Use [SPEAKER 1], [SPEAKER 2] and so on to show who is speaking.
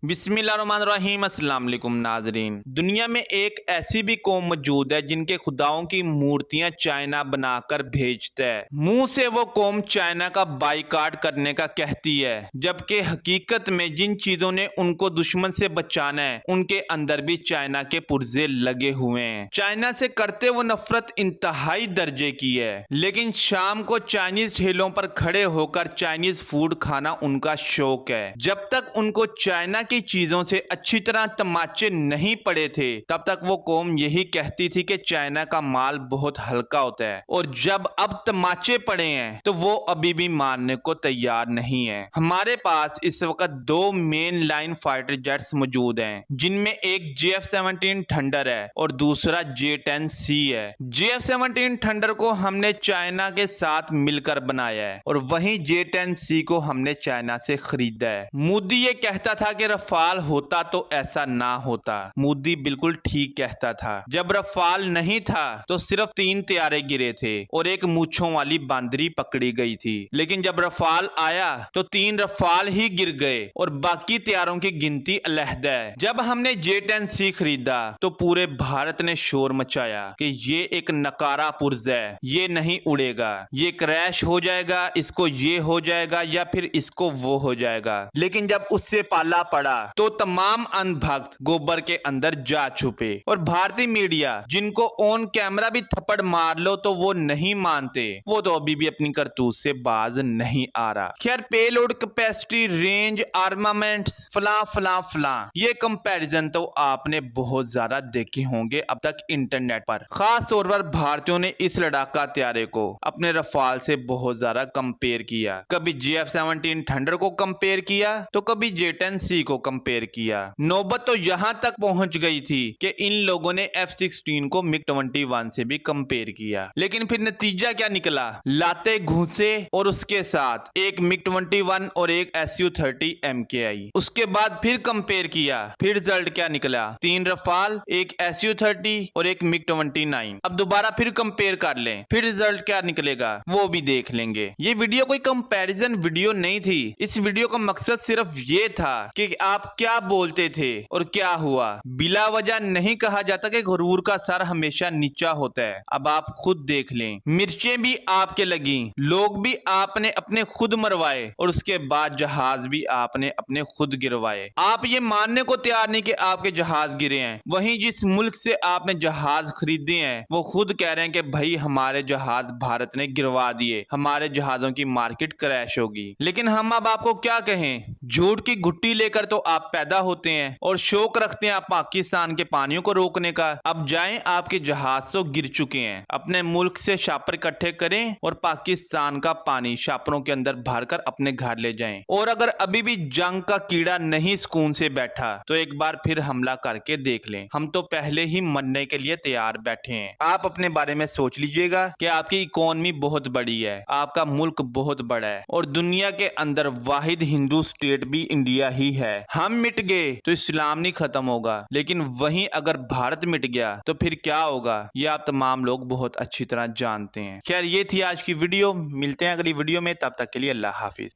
[SPEAKER 1] बिस्मिल्लाहिर्रहमानिर्रहीम। अस्सलाम वालेकुम नाजरीन। दुनिया में एक ऐसी भी कौम मौजूद है जिनके खुदाओं की मूर्तियां चाइना बनाकर भेजता है। मुंह से वो कौम चाइना का बाइकाट करने का कहती है, जबकि हकीकत में जिन चीजों ने उनको दुश्मन से बचाना है उनके अंदर भी चाइना के पुर्जे लगे हुए हैं। चाइना से करते वो नफरत इंतहाई दर्जे की है, लेकिन शाम को चाइनीज ठेलों पर खड़े होकर चाइनीज फूड खाना उनका शौक है। जब तक उनको चाइना की चीजों से अच्छी तरह तमाचे नहीं पड़े थे तब तक वो कौम यही कहती थी कि चाइना का माल बहुत हल्का होता है, और जब अब तमाचे पड़े हैं तो वो अभी भी मानने को तैयार नहीं है। हमारे पास इस वक्त दो मेन लाइन फाइटर जेट्स मौजूद हैं, जिनमें एक JF-17 थंडर है और दूसरा J-10C है। JF-17 थंडर को हमने चाइना के साथ मिलकर बनाया है और वहीं J-10C को हमने चाइना से खरीदा है। मोदी ये कहता था कि रफाल होता तो ऐसा ना होता। मोदी बिल्कुल ठीक कहता था। जब रफाल नहीं था तो सिर्फ 3 तैयारे गिरे थे और एक मूंछों वाली बांदरी पकड़ी गई थी, लेकिन जब रफाल आया तो 3 रफाल ही गिर गए और बाकी तैयारों की गिनती अलहदा है। जब हमने J-10C खरीदा तो पूरे भारत ने शोर मचाया कि ये एक नकारा पुर्जा है, ये नहीं उड़ेगा, ये क्रैश हो जाएगा, इसको ये हो जाएगा या फिर इसको वो हो जाएगा। लेकिन जब उससे पाला पड़ा तो तमाम अंधभक्त गोबर के अंदर जा छुपे और भारतीय मीडिया, जिनको ऑन कैमरा भी थप्पड़ मार लो तो वो नहीं मानते, वो तो अभी भी अपनी करतूत से बाज नहीं आ रहा। खैर, पेलोड कैपेसिटी, रेंज, आर्मामेंट्स, फला फला फला, ये कंपैरिजन तो आपने बहुत ज्यादा देखे होंगे अब तक इंटरनेट पर। खास तौर पर भारतीयों ने इस लड़ाका त्यारे को अपने रफाल से बहुत ज्यादा कंपेयर किया। कभी JF-17 थंडर को कंपेयर किया तो कभी J-10C को कंपेयर किया। नौबत तो यहां तक पहुंच गई थी कि इन लोगों ने F-16 को MiG-21 से भी कंपेयर किया, लेकिन फिर नतीजा क्या निकला? लाते घुसे और उसके साथ एक MiG-21 और एक Su-30 MKI। उसके बाद फिर कंपेयर किया, फिर रिजल्ट क्या निकला? 3 रफाल, एक Su-30 और एक MiG-29। अब दोबारा फिर कंपेयर कर लें, फिर रिजल्ट क्या निकलेगा वो भी देख लेंगे। ये वीडियो कोई कंपैरिजन वीडियो नहीं थी। इस वीडियो का मकसद सिर्फ ये था कि आप क्या बोलते थे और क्या हुआ। बिला वजह नहीं कहा जाता कि गुरूर का सर हमेशा नीचा होता है। अब आप खुद देख लें, मिर्चें भी आपके लगी, लोग भी आपने अपने खुद मरवाए और उसके बाद जहाज भी आपने अपने खुद गिरवाए। आप ये मानने को तैयार नहीं कि आपके जहाज गिरे हैं। वहीं जिस मुल्क से आपने जहाज खरीदे हैं वो खुद कह रहे हैं कि भाई हमारे जहाज भारत ने गिरवा दिए, हमारे जहाजों की मार्केट क्रैश होगी। लेकिन हम अब आपको क्या कहें, झूठ की घुट्टी लेकर तो आप पैदा होते हैं और शौक रखते हैं आप पाकिस्तान के पानियों को रोकने का। अब जाएं, आपके जहाज तो गिर चुके हैं। अपने मुल्क से शापर इकट्ठे करें और पाकिस्तान का पानी शापरों के अंदर भरकर अपने घर ले जाएं। और अगर अभी भी जंग का कीड़ा नहीं सुकून से बैठा तो एक बार फिर हमला करके देख लें। हम तो पहले ही मरने के लिए तैयार बैठे हैं। आप अपने बारे में सोच लीजिएगा कि आपकी इकोनॉमी बहुत बड़ी है, आपका मुल्क बहुत बड़ा है और दुनिया के अंदर वाहिद हिंदू स्टेट भी इंडिया ही है। हम मिट गए तो इस्लाम नहीं खत्म होगा, लेकिन वहीं अगर भारत मिट गया तो फिर क्या होगा ये आप तमाम लोग बहुत अच्छी तरह जानते हैं। खैर, ये थी आज की वीडियो। मिलते हैं अगली वीडियो में, तब तक के लिए अल्लाह हाफिज।